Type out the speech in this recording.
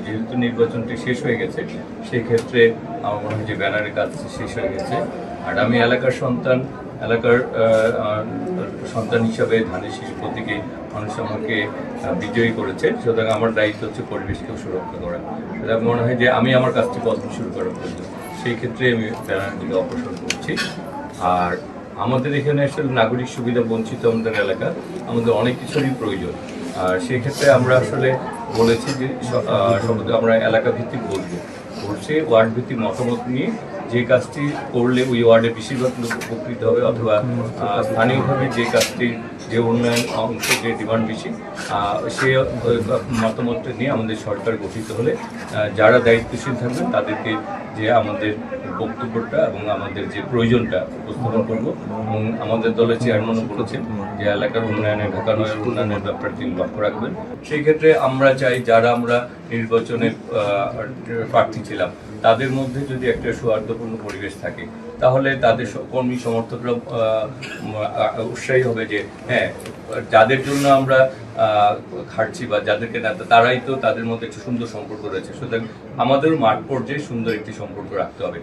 যেহেতু নির্বাচনটি শেষ হয়ে গেছে সেই ক্ষেত্রে আমার মনে হয় যে ব্যানারের কাজ শেষ হয়ে গেছে। আর আমি এলাকার সন্তান হিসাবে ধানের শীষ প্রতীকে মানুষ আমাকে বিজয়ী করেছে, সুতরাং আমার দায়িত্ব হচ্ছে পরিবেশকেও সুরক্ষা করা। সুতরাং মনে হয় যে আমি আমার কাজটি কখন শুরু করার প্রয়োজন, সেই ক্ষেত্রে আমি ব্যানারগুলো অপসারণ করছি। আর আমাদের এখানে আসলে নাগরিক সুবিধা বঞ্চিত আমাদের এলাকা, আমাদের অনেক কিছুরই প্রয়োজন। আর সেই ক্ষেত্রে আমরা আসলে বলেছি যে আমরা এলাকা ভিত্তিক বলবো, ওয়ার্ড ভিত্তিক মতামত নিয়ে যে কাজটি করলে ওই ওয়ার্ডে বেশিরভাগ লোক উপকৃত হবে, অথবা স্থানীয়ভাবে যে কাজটি যে উন্নয়ন অংশ যে ডিমান্ড বেশি, সে মতামতটা নিয়ে আমাদের সরকার গঠিত হলে যারা দায়িত্বশীল থাকবেন তাদেরকে যে আমাদের বক্তব্যটা এবং আমাদের যে প্রয়োজনটা উপস্থাপন করব। এবং আমাদের দলের চেয়ারম্যানও বলেছেন যে এলাকার উন্নয়নে, ঢাকা নগরের উন্নয়নের ব্যাপারে তিনি লক্ষ্য রাখবেন। সেই ক্ষেত্রে আমরা চাই যারা আমরা নির্বাচনে প্রার্থী ছিলাম তাদের মধ্যে যদি একটা সৌহার্দ্যপূর্ণ পরিবেশ থাকে, তাহলে তাদের কর্মী সমর্থকরা উৎসাহী হবে যে হ্যাঁ, যাদের জন্য আমরা খাটছি বা যাদেরকে তারাই তো, তাদের মধ্যে একটা সুন্দর সম্পর্ক রয়েছে। সুতরাং আমাদেরও মাঠ পর্যায়ে সুন্দর একটি সম্পর্ক রাখতে হবে।